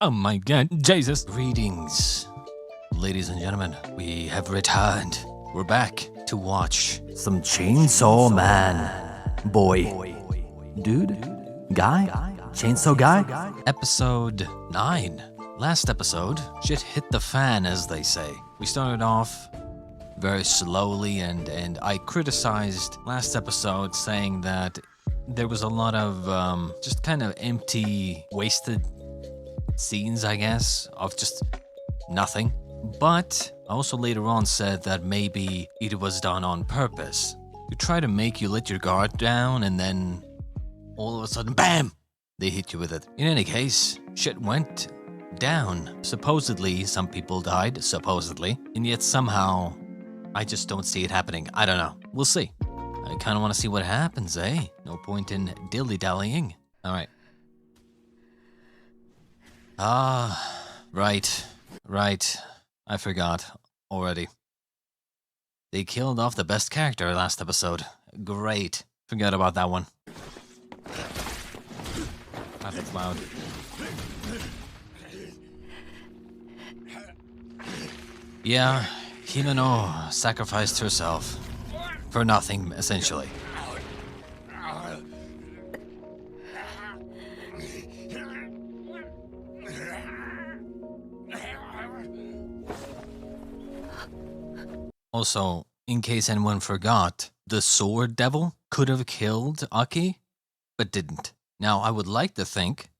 Oh my god, Jesus. Greetings, ladies and gentlemen. We have returned. We're back to watch some Chainsaw Man. Boy. Dude? Guy? Chainsaw Guy? Episode 9. Last episode, shit hit the fan, as they say. We started off very slowly and I criticized last episode saying that there was a lot of just kind of empty, wasted scenes, I guess, of just nothing. But I also later on said that maybe it was done on purpose to try to make you let your guard down, and then all of a sudden, BAM! They hit you with it. In any case, shit went down. Supposedly, some people died, supposedly, and yet somehow I just don't see it happening. I don't know. We'll see. I kind of want to see what happens, eh? No point in dilly-dallying. All right. Right. I forgot already. They killed off the best character last episode. Great. Forgot about that one. That's loud. Yeah, Himeno sacrificed herself. For nothing, essentially. Also, in case anyone forgot, the sword devil could have killed Aki, but didn't. Now, I would like to think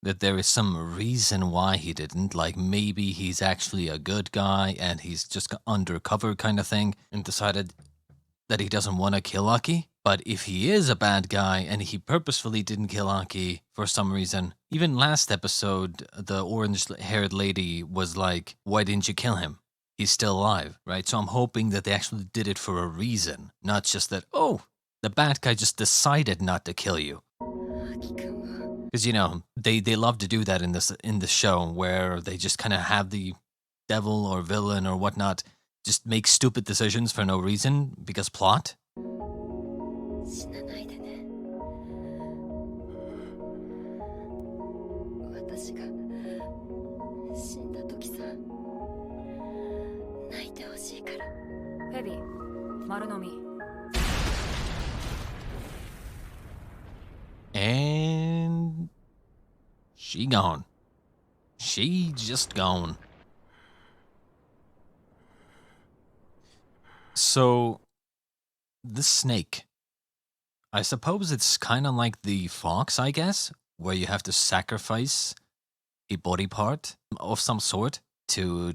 that there is some reason why he didn't, like maybe he's actually a good guy and he's just undercover kind of thing and decided that he doesn't want to kill Aki. But if he is a bad guy and he purposefully didn't kill Aki for some reason, even last episode, the orange-haired lady was like, why didn't you kill him? He's still alive, right? So I'm hoping that they actually did it for a reason, not just that, oh, the bad guy just decided not to kill you. Because, you know, they love to do that in the show, where they just kind of have the devil or villain or whatnot just make stupid decisions for no reason because plot. And she gone. She just gone. So, this snake, I suppose it's kind of like the fox, I guess, where you have to sacrifice a body part of some sort to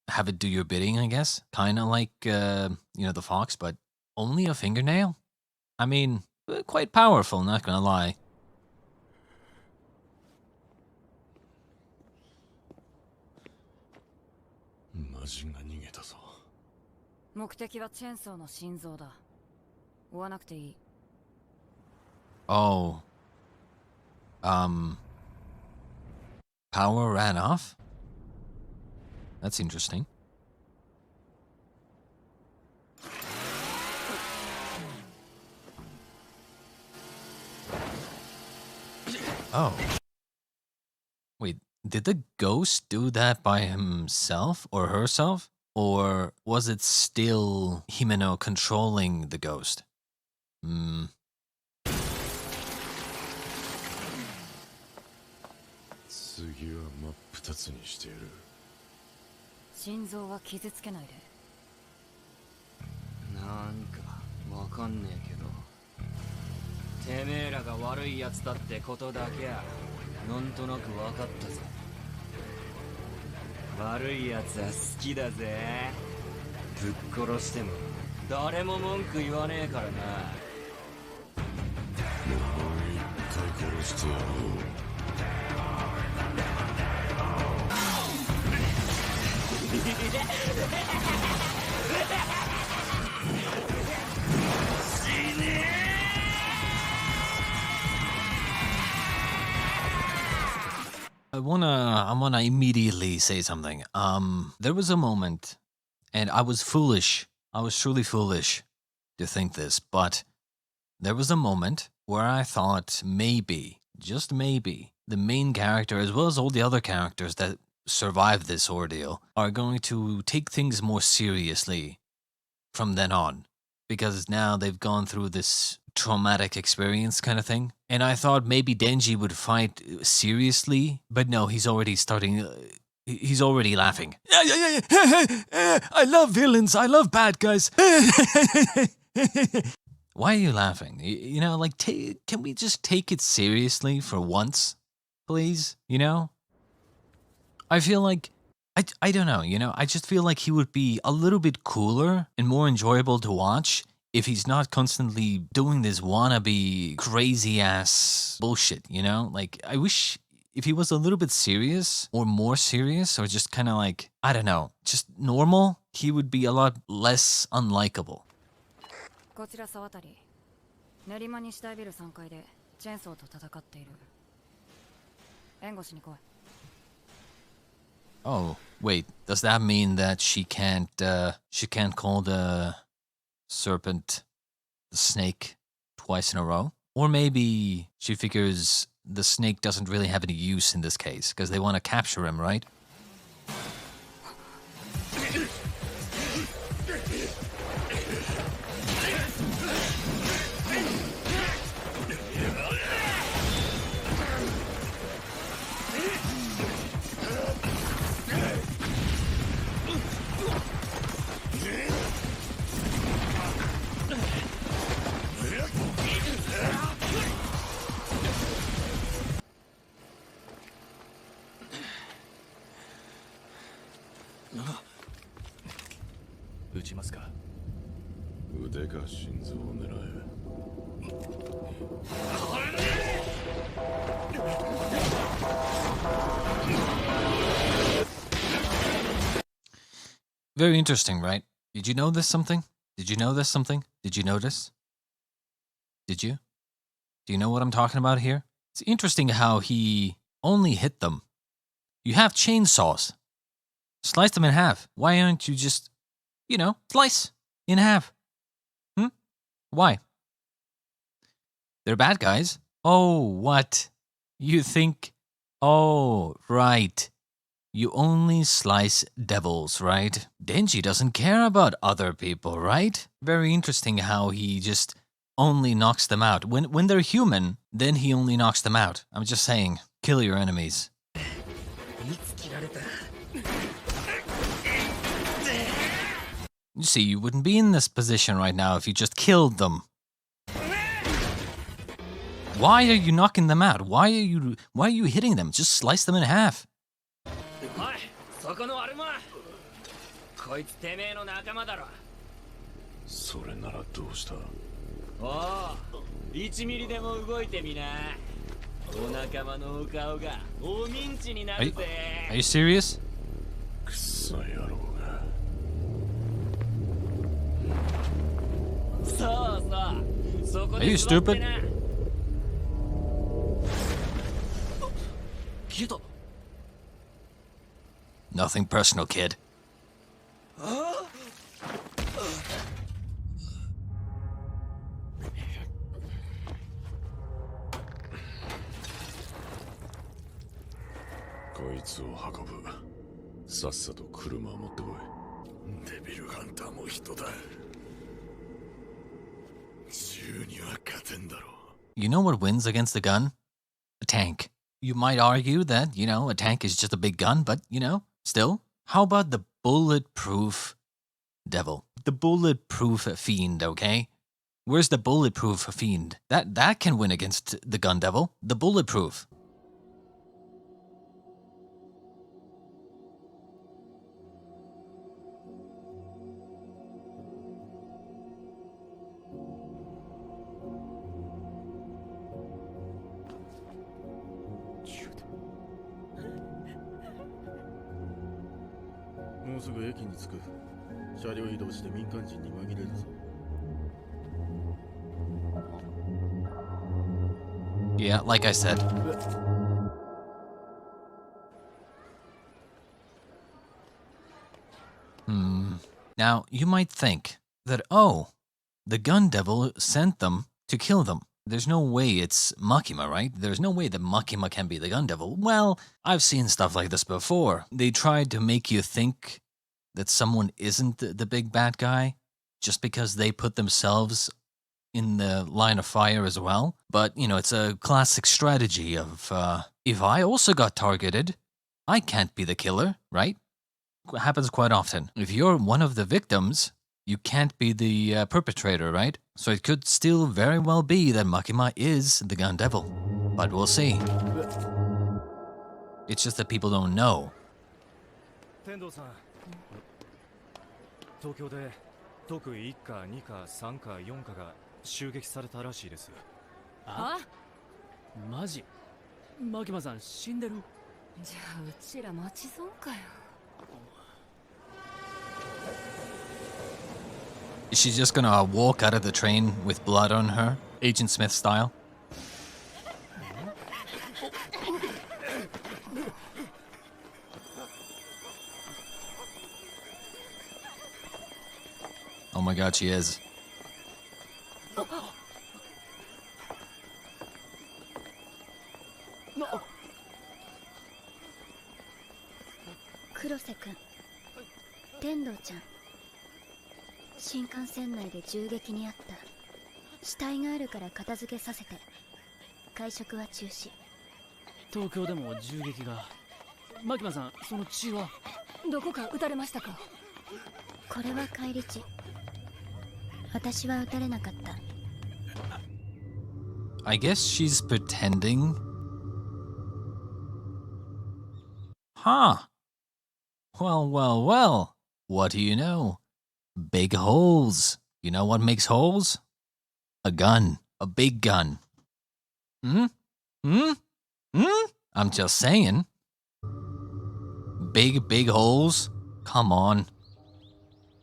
have it do your bidding, I guess. Kind of like, the fox, but only a fingernail? I mean, quite powerful, not gonna lie. Oh. Power ran off? That's interesting. Oh. Wait, did the ghost do that by himself or herself? Or was it still Himeno controlling the ghost? Hmm. I wanna immediately say something. There was a moment, and I was foolish. I was truly foolish to think this, but there was a moment where I thought maybe, just maybe, the main character, as well as all the other characters that survive this ordeal, are going to take things more seriously from then on. Because now they've gone through this traumatic experience kind of thing. And I thought maybe Denji would fight seriously, but no, he's already starting... he's already laughing. I love villains. I love bad guys. Why are you laughing? You know, like, can we just take it seriously for once, please? You know? I feel like, I don't know, you know? I just feel like he would be a little bit cooler and more enjoyable to watch if he's not constantly doing this wannabe crazy-ass bullshit, you know? Like, I wish... if he was a little bit serious, or more serious, or just kind of like, I don't know, just normal, he would be a lot less unlikable. Oh, wait, does that mean that she can't call the serpent the snake twice in a row? Or maybe she figures the snake doesn't really have any use in this case, because they want to capture him, right? Very interesting, right? Did you know this something? Did you know this something? Did you notice? Did you? Do you know what I'm talking about here? It's interesting how he only hit them. You have chainsaws. Slice them in half. Why aren't you just, you know, slice in half? Why? They're bad guys. Oh, what? You think... oh, right. You only slice devils, right? Denji doesn't care about other people, right? Very interesting how he just only knocks them out. When they're human, then he only knocks them out. I'm just saying, kill your enemies. You see, you wouldn't be in this position right now if you just killed them. Why are you knocking them out? Why are you hitting them? Just slice them in half. Are you serious? Are you stupid? Nothing personal, kid. You know what wins against a gun? A tank. You might argue that, you know, a tank is just a big gun, but, you know, still. How about the bulletproof devil? The bulletproof fiend, okay? Where's the bulletproof fiend? That can win against the gun devil. The bulletproof. Yeah, like I said. Now, you might think that, oh, the gun devil sent them to kill them. there's no way it's Makima, right? There's no way that Makima can be the gun devil. Well, I've seen stuff like this before. They tried to make you think that someone isn't the big bad guy just because they put themselves in the line of fire as well. But, you know, it's a classic strategy of, if I also got targeted, I can't be the killer, right? It happens quite often. If you're one of the victims, you can't be the perpetrator, right? So it could still very well be that Makima is the gun devil. But we'll see. It's just that people don't know. 天童さん、東京で特1課、2課、3課、4課が襲撃されたらしいです。あ？マジ？マキマさん死んでる？じゃあうちら待ち損かよ。Is she just gonna walk out of the train with blood on her? Agent Smith style? Oh my god, she is. 黒瀬くん、天童ちゃん、新幹線内で銃撃にあった。死体があるから片付けさせて。会食は中止。東京でも銃撃が。マキマさん、その血は？どこか撃たれましたか？これは返り血。私は撃たれなかった。I guess she's pretending. Huh. Well, well, well. What do you know? Big holes. You know what makes holes? A gun. A big gun. Hmm? Hmm? Hmm? I'm just saying. Big holes? Come on.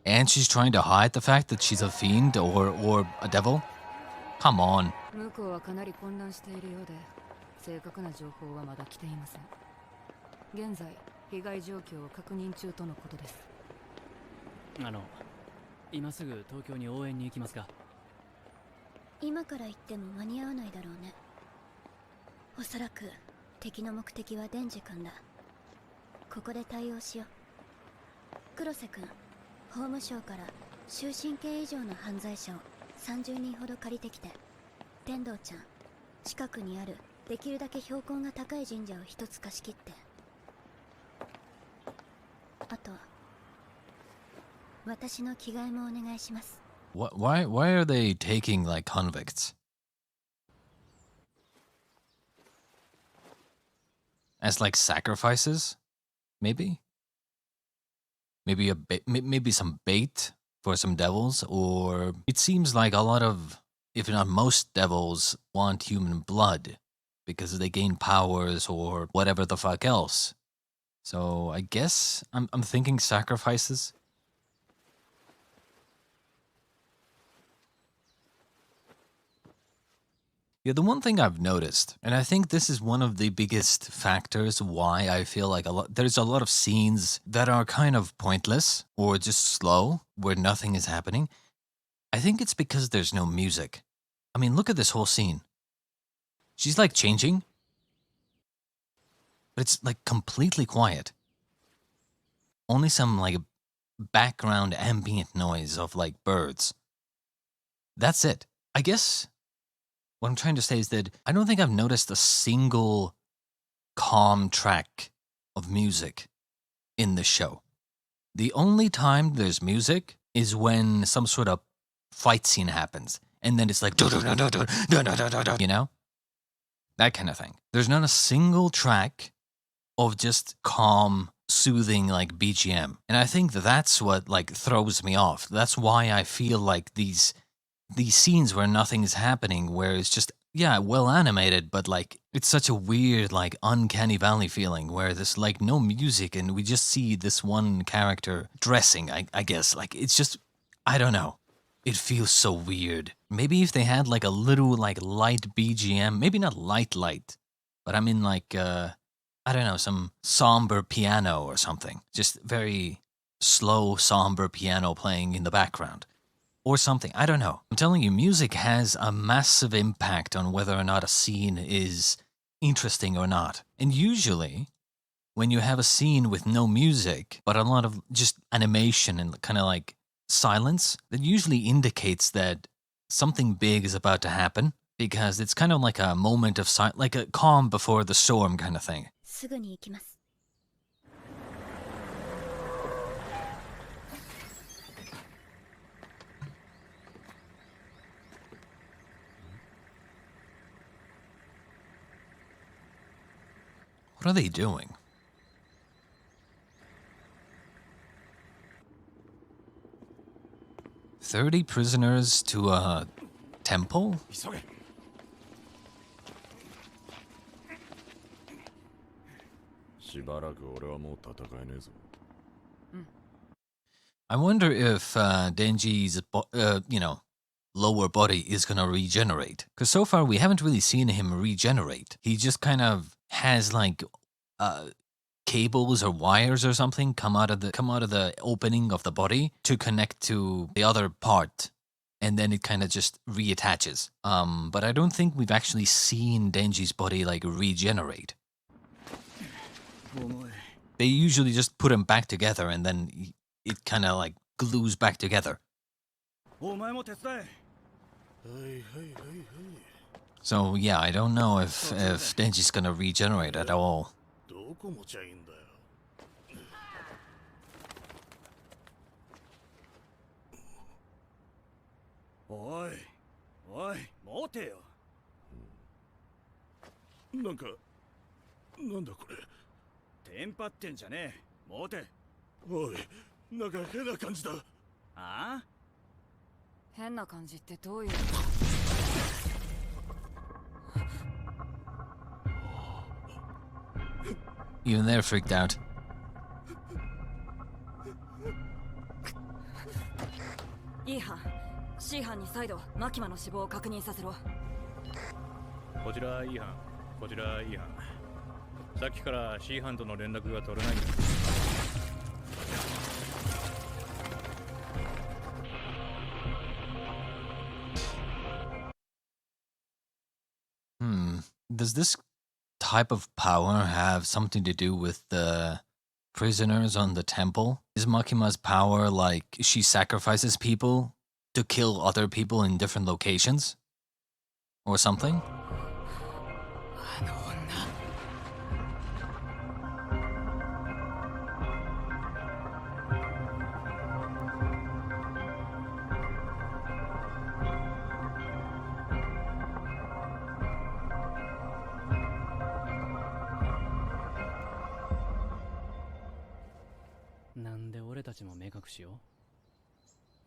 And she's trying to hide the fact that she's a fiend or a devil? Come on. 向こうはかなり混乱しているようで、正確な情報はまだ来ていません。現在、被害状況を確認中とのことです。今すぐ東京に応援に行きますか？今から行っても間に合わないだろうね。おそらく敵の目的はデンジ君だ。ここで対応しよう。黒瀬君、法務省から終身刑以上の犯罪者を30人ほど借りてきて。天童ちゃん、近くにあるできるだけ標高が高い神社を一つ貸し切って。あと私の着替えもお願いします。Why are they taking like convicts? As like sacrifices? Maybe? Maybe maybe some bait for some devils? Or it seems like a lot of, if not most, devils want human blood because they gain powers or whatever the fuck else. So I guess I'm thinking sacrifices. Yeah, the one thing I've noticed, and I think this is one of the biggest factors why I feel like there's a lot of scenes that are kind of pointless or just slow, where nothing is happening. I think it's because there's no music. I mean, look at this whole scene. She's like changing, but it's like completely quiet. Only some like background ambient noise of like birds. That's it. I guess what I'm trying to say is that I don't think I've noticed a single calm track of music in the show. The only time there's music is when some sort of fight scene happens, and then it's like, you know? That kind of thing. There's not a single track of just calm, soothing like BGM. And I think that's what like throws me off. That's why I feel like these scenes where nothing is happening, where it's just, yeah, well animated, but like it's such a weird like uncanny valley feeling where there's like no music and we just see this one character dressing, I guess. Like it's just, I don't know. It feels so weird. Maybe if they had like a little like light BGM, maybe not light, but I mean like, I don't know, some somber piano or something. Just very slow, somber piano playing in the background. or something. I don't know. I'm telling you, music has a massive impact on whether or not a scene is interesting or not. And usually, when you have a scene with no music, but a lot of just animation and kind of like silence, that usually indicates that something big is about to happen, because it's kind of like a moment of silence, like a calm before the storm kind of thing. すぐに行きます。 What are they doing? "30 prisoners to a temple?" 急げ。しばらく俺はもう戦えねえぞ。 I wonder if Denji's, lower body is gonna regenerate. Because so far we haven't really seen him regenerate. He just kind of has like cables or wires or something come out of the opening of the body to connect to the other part, and then it kind of just reattaches. But I don't think we've actually seen Denji's body like regenerate. They usually just put him back together and then it kind of like glues back together. So yeah, I don't know if Denji's gonna regenerate at all. どこ持ちゃいいんだよ。おいおい持てよ。なんか、なんだこれ。テンパってんじゃねえ。持て。おい、なんか変な感じだ。ああ、変な感じってどういう？ Even they're freaked out. いい班、C 班に再度マキマの死亡を確認させろ。こちら E 班、こちら E 班。さっきから C 班との連絡が取れないんだ。Does this type of power have something to do with the prisoners on the temple? Is Makima's power like she sacrifices people to kill other people in different locations? Or something?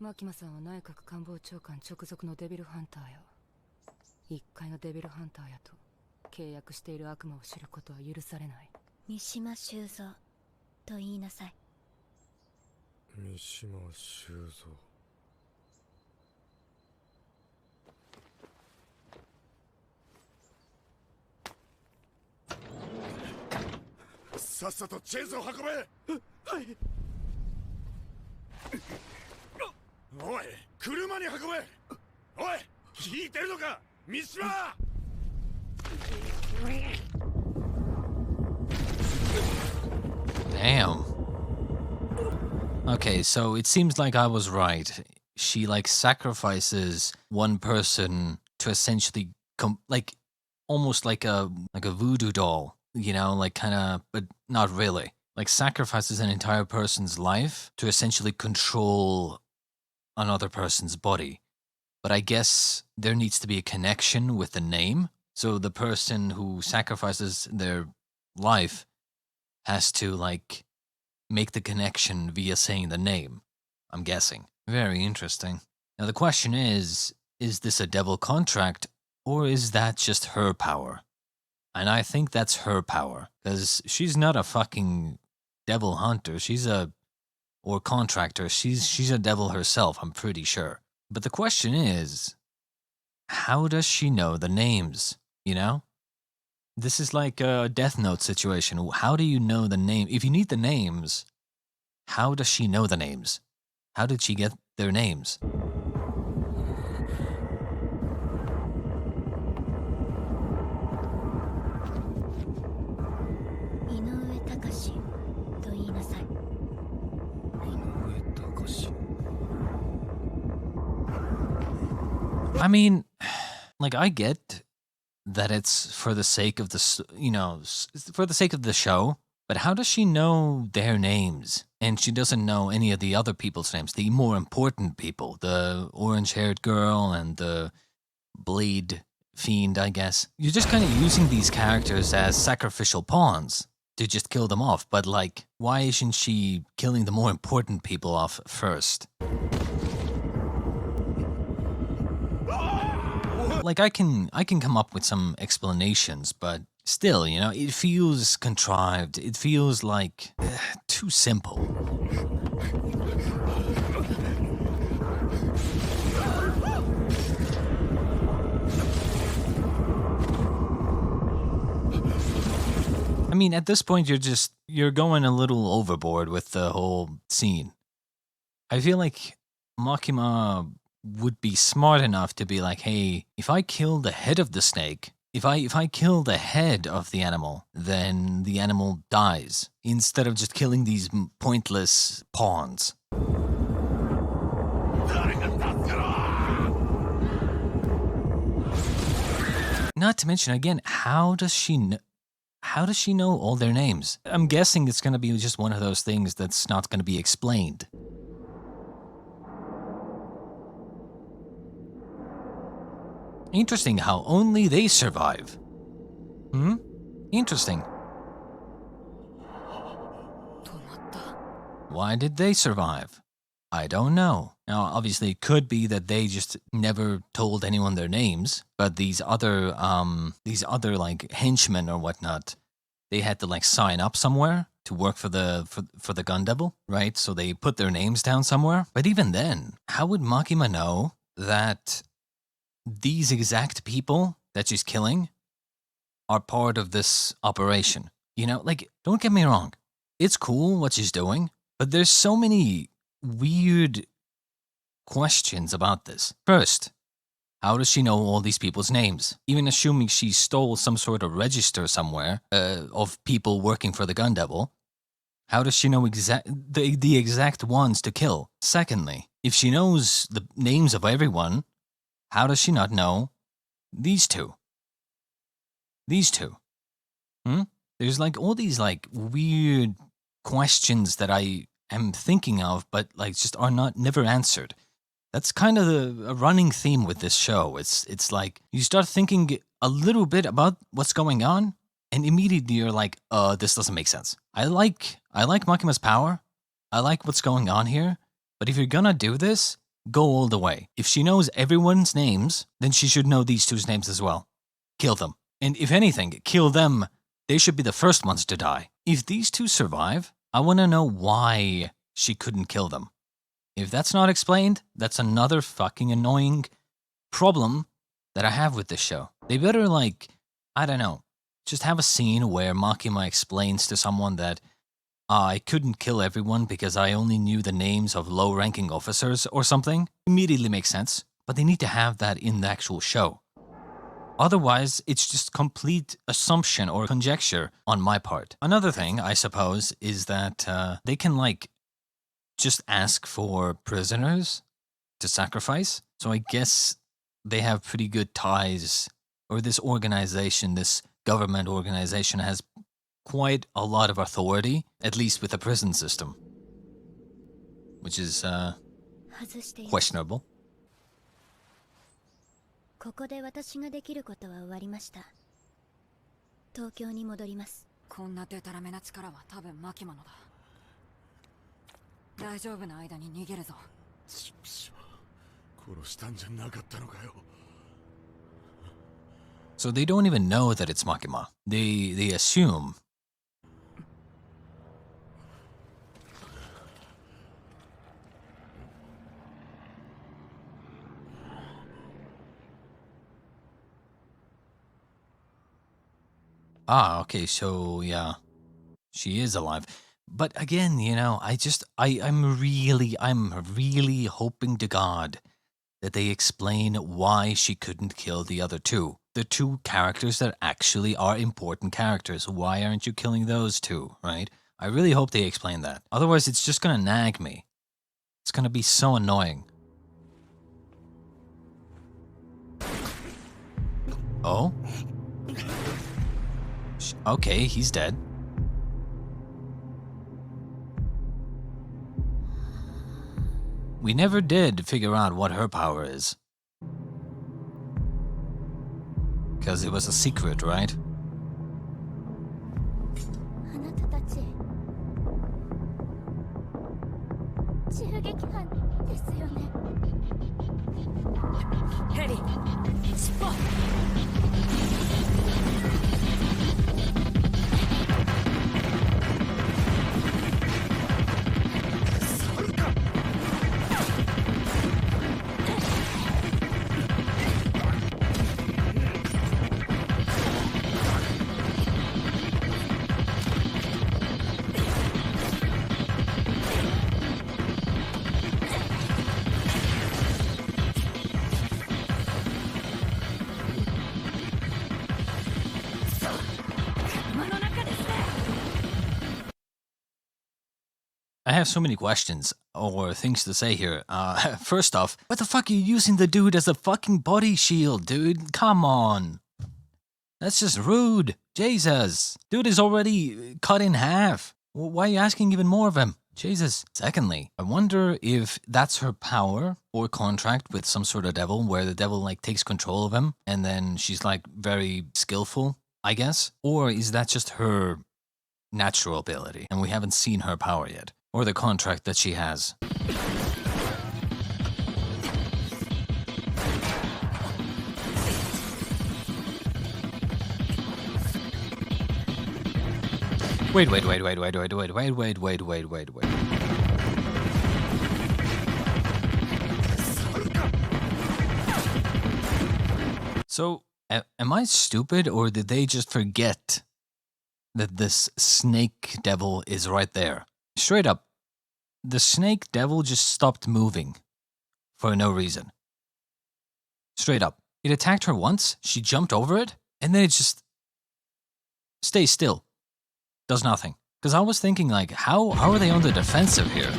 Makima マキマさんは内閣官房長官直属のデビルハンターよ。一階のデビルハンターやと契約している悪魔を知ることは許されない。三島修造と言いなさい。三島修造。さっさとチェーンソー運べ。はい。おい、車に運べ。おい、聞いてるのか、三島。Damn. Okay, so it seems like I was right. She like sacrifices one person to essentially like almost like a voodoo doll, you know, like kind of, but not really. Like sacrifices an entire person's life to essentially control another person's body. But I guess there needs to be a connection with the name. So the person who sacrifices their life has to like make the connection via saying the name, I'm guessing. Very interesting. Now the question is this a devil contract or is that just her power? And I think that's her power, because she's not a fucking devil hunter. Or contractor. She's a devil herself, I'm pretty sure. But the question is, how does she know the names, you know? This is like a Death Note situation. How do you know the name? If you need the names, how does she know the names? How did she get their names? I mean, like, I get that it's for the sake of for the sake of the show, but how does she know their names? And she doesn't know any of the other people's names, the more important people, the orange-haired girl and the blade fiend, I guess. You're just kind of using these characters as sacrificial pawns to just kill them off, but like, why isn't she killing the more important people off first? Like, I can come up with some explanations, but still, it feels contrived. It feels like too simple. I mean, at this point, you're going a little overboard with the whole scene. I feel like Makima would be smart enough to be like, hey, if I kill the head of the snake, if I kill the head of the animal, then the animal dies, instead of just killing these pointless pawns. Not to mention, again, how does she know all their names? I'm guessing it's going to be just one of those things that's not going to be explained. Interesting how only they survive. Interesting. Why did they survive? I don't know. Now, obviously, it could be that they just never told anyone their names, but these other like henchmen or whatnot, they had to like sign up somewhere to work for the gun devil, right? So they put their names down somewhere. But even then, how would Makima know that these exact people that she's killing are part of this operation? Like, don't get me wrong. It's cool what she's doing, but there's so many weird questions about this. First, how does she know all these people's names? Even assuming she stole some sort of register somewhere of people working for the gun devil, how does she know the exact ones to kill? Secondly, if she knows the names of everyone, how does she not know these two? These two. There's like all these like weird questions that I am thinking of, but like just are never answered. That's kind of a running theme with this show. It's like you start thinking a little bit about what's going on, and immediately you're like, this doesn't make sense. I like Makima's power. I like what's going on here, but if you're gonna do this, go all the way. If she knows everyone's names, then she should know these two's names as well. Kill them. And if anything, kill them. They should be the first ones to die. If these two survive, I want to know why she couldn't kill them. If that's not explained, that's another fucking annoying problem that I have with this show. They better, like, I don't know, just have a scene where Makima explains to someone that I couldn't kill everyone because I only knew the names of low-ranking officers or something. Immediately makes sense, but they need to have that in the actual show. Otherwise, it's just complete assumption or conjecture on my part. Another thing, I suppose, is that they can, like, just ask for prisoners to sacrifice. So I guess they have pretty good ties, or this organization, this government organization has quite a lot of authority, at least with the prison system, which is questionable. ここで私ができることは終わりました。東京に戻ります。こんなデタラメな力は多分マキマのだ。大丈夫な間に逃げるぞ。チップショ殺したんじゃなかったのかよ。So they don't even know that it's Makima. They assume. Ah, okay, so yeah, she is alive. But again, I'm really hoping to God that they explain why she couldn't kill the other two. The two characters that actually are important characters. Why aren't you killing those two, right? I really hope they explain that. Otherwise, it's just gonna nag me. It's gonna be so annoying. Oh? Okay, he's dead. We never did figure out what her power is. Because it was a secret, right? あなたたち銃撃犯ですよね。ヘリ出発。I have so many questions or things to say here. First off, what the fuck are you using the dude as a fucking body shield, dude? Come on. That's just rude. Jesus. Dude is already cut in half. Why are you asking even more of him? Jesus. Secondly, I wonder if that's her power or contract with some sort of devil where the devil like takes control of him and then she's like very skillful, I guess. Or is that just her natural ability and we haven't seen her power yet? Or the contract that she has. Wait. So, am I stupid or did they just forget that this snake devil is right there? Straight up, the snake devil just stopped moving for no reason. Straight up. It attacked her once, she jumped over it, and then it just stays still. Does nothing. Because I was thinking, like, how are they on the defensive here?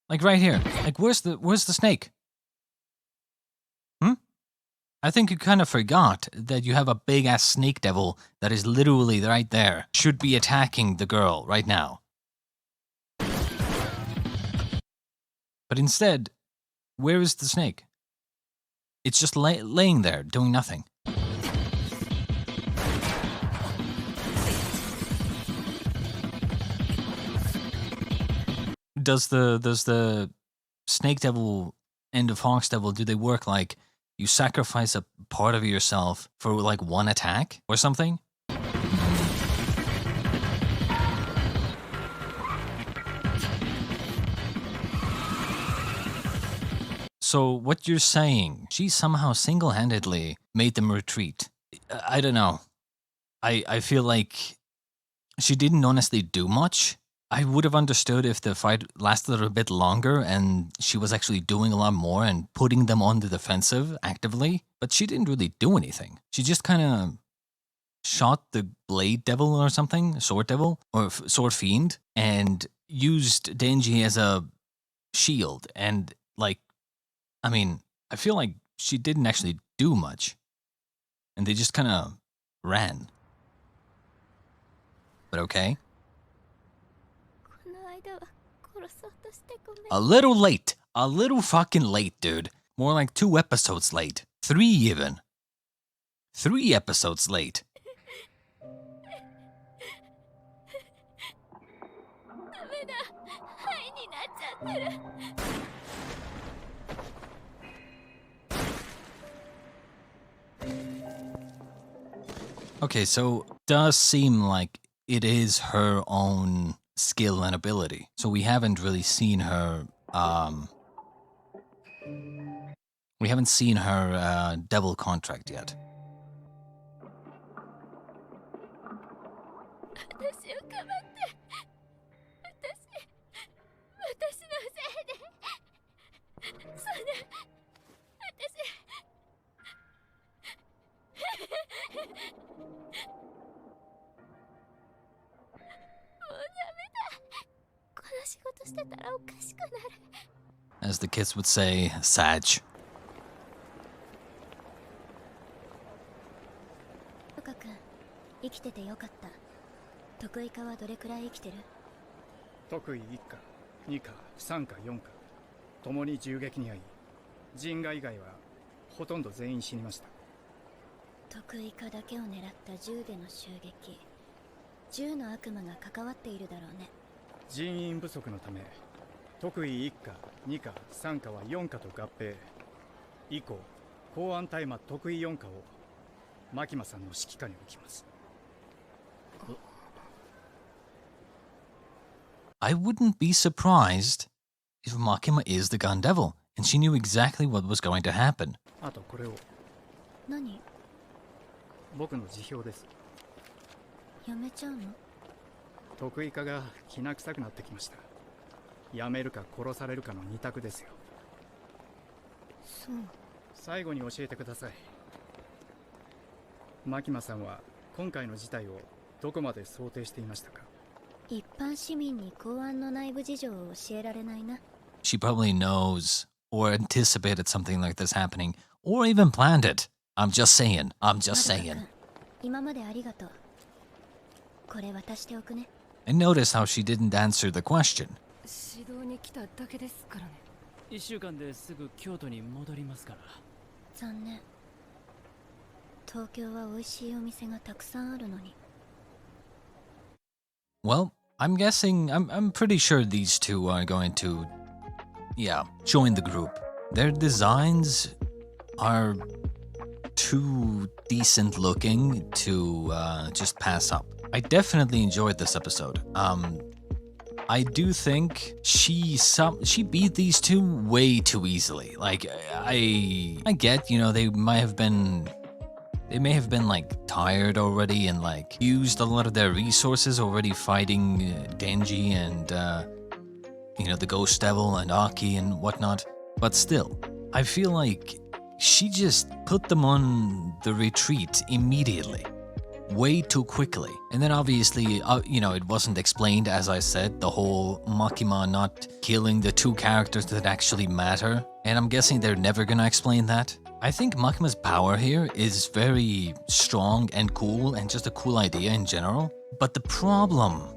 Like right here. Like where's the snake? I think you kind of forgot that you have a big-ass snake devil that is literally right there. Should be attacking the girl right now. But instead, where is the snake? It's just laying there, doing nothing. Does the snake devil and the fox devil, do they work like you sacrifice a part of yourself for like one attack or something? So what you're saying, she somehow single-handedly made them retreat. I don't know. I feel like she didn't honestly do much. I would have understood if the fight lasted a bit longer and she was actually doing a lot more and putting them on the defensive actively, but she didn't really do anything. She just kind of shot the blade devil or something, sword devil, or sword fiend, and used Denji as a shield. And like, I mean, I feel like she didn't actually do much. And they just kind of ran. But okay. A little late. A little fucking late, dude. More like 2 episodes late. 3 even. 3 episodes late. Okay, so does seem like it is her own skill and ability. So we haven't really seen her, we haven't seen her devil contract yet. As the kids would say, Sag. とかくん、生きててよかった。得意科はどれくらい生きてる？得意1課、2課、3課、4課。ともに銃撃に遭い、人外以外はほとんど全員死にました。得意科だけを狙った銃での襲撃。銃の悪魔が関わっているだろうね。人員不足のため、得意1課、2課、3課は4課と合併。以降、公安大麻得意4課をマキマさんの指揮下に置きます。I wouldn't be surprised if Makima is the gun devil, and she knew exactly what was going to happen. あとこれを。何？僕の辞表です。やめちゃうの？得意科がきな臭くなってきました。やめるか殺されるかの二択ですよ。そう。最後に教えてください。マキマさんは今回の事態をどこまで想定していましたか？一般市民に公安の内部事情を教えられないな。She probably knows or anticipated something like this happening, or even planned it. I'm just saying. I'm just saying. 今までありがとう。これ渡しておくね。And notice how she didn't answer the question. 指導に来ただけですからね。1週間ですぐ京都に戻りますから。残念。東京は美味しいお店がたくさんあるのに。Well, I'm guessing, I'm pretty sure these two are going to, yeah, join the group. Their designs are too decent looking to just pass up. I definitely enjoyed this episode. I do think she beat these two way too easily. Like, I get, you know, they may have been like tired already and like used a lot of their resources already fighting Denji and you know, the Ghost Devil and Aki and whatnot. But still, I feel like she just put them on the retreat immediately. Way too quickly. And then obviously, you know, it wasn't explained, as I said, the whole Makima not killing the two characters that actually matter. And I'm guessing they're never gonna explain that. I think Makima's power here is very strong and cool and just a cool idea in general. But the problem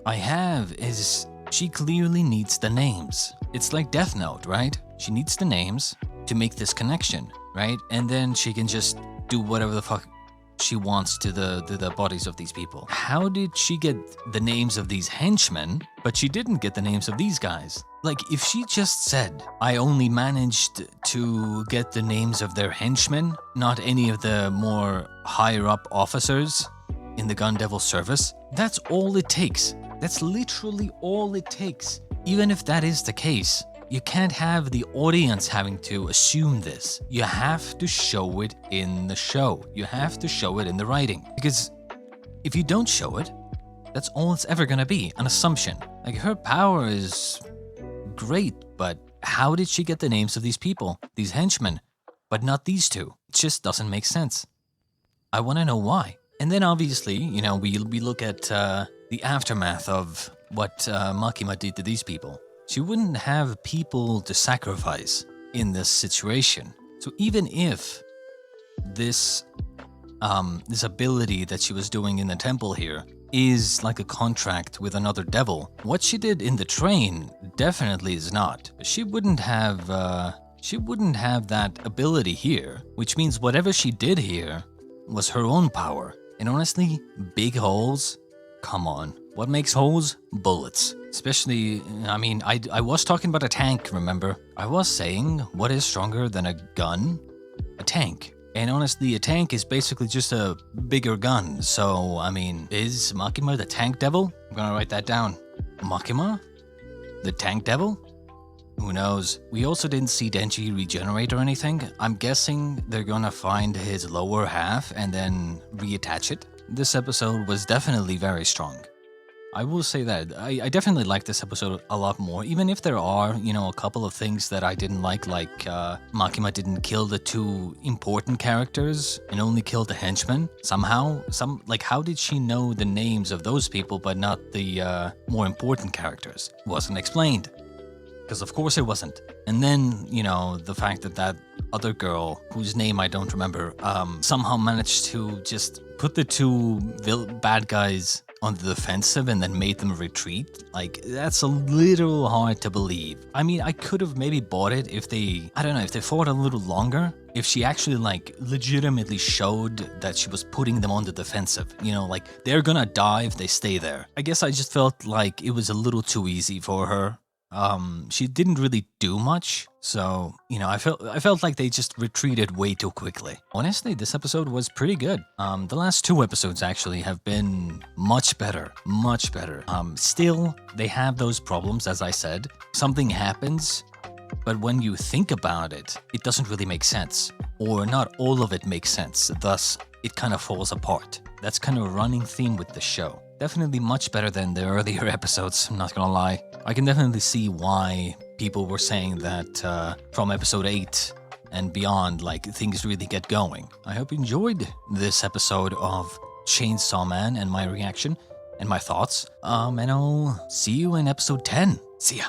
I have is she clearly needs the names. It's like Death Note, right? She needs the names to make this connection, right? And then she can just do whatever the fuck she wants to the bodies of these people. How did she get the names of these henchmen, but she didn't get the names of these guys? Like, if she just said, I only managed to get the names of their henchmen, not any of the more higher up officers in the Gun Devil service, that's all it takes. That's literally all it takes. Even if that is the case, you can't have the audience having to assume this. You have to show it in the show. You have to show it in the writing. Because if you don't show it, that's all it's ever gonna be, an assumption. Like, her power is great, but how did she get the names of these people, these henchmen, but not these two? It just doesn't make sense. I wanna know why. And then obviously, you know, we look at the aftermath of what Makima did to these people. She wouldn't have people to sacrifice in this situation. So even if this ability that she was doing in the temple here is like a contract with another devil, what she did in the train definitely is not. She wouldn't have that ability here, which means whatever she did here was her own power. And honestly, big holes, come on. What makes holes? Bullets. Especially, I mean, I was talking about a tank, remember? I was saying, what is stronger than a gun? A tank. And honestly, a tank is basically just a bigger gun. So, I mean, is Makima the tank devil? I'm gonna write that down. Makima? The tank devil? Who knows? We also didn't see Denji regenerate or anything. I'm guessing they're gonna find his lower half and then reattach it. This episode was definitely very strong. I will say that I definitely like this episode a lot more, even if there are, you know, a couple of things that I didn't like Makima didn't kill the two important characters and only killed the henchmen. Somehow, how did she know the names of those people but not the more important characters? Wasn't explained. because of course it wasn't. And then, you know, the fact that that other girl, whose name I don't remember, somehow managed to just put the two bad guys on the defensive and then made them retreat. Like, that's a little hard to believe. I mean, I could have maybe bought it if they, I don't know, if they fought a little longer. If she actually, like, legitimately showed that she was putting them on the defensive. You know, like, they're gonna die if they stay there. I guess I just felt like it was a little too easy for her. She didn't really do much, so, you know, I felt like they just retreated way too quickly. Honestly, this episode was pretty good. The last two episodes actually have been much better, much better. Still, they have those problems, as I said. Something happens, but when you think about it, it doesn't really make sense. Or not all of it makes sense, thus, it kind of falls apart. That's kind of a running theme with the show. Definitely much better than the earlier episodes, I'm not gonna lie. I can definitely see why people were saying that from episode 8 and beyond, like, things really get going. I hope you enjoyed this episode of Chainsaw Man and my reaction and my thoughts. And I'll see you in episode 10. See ya.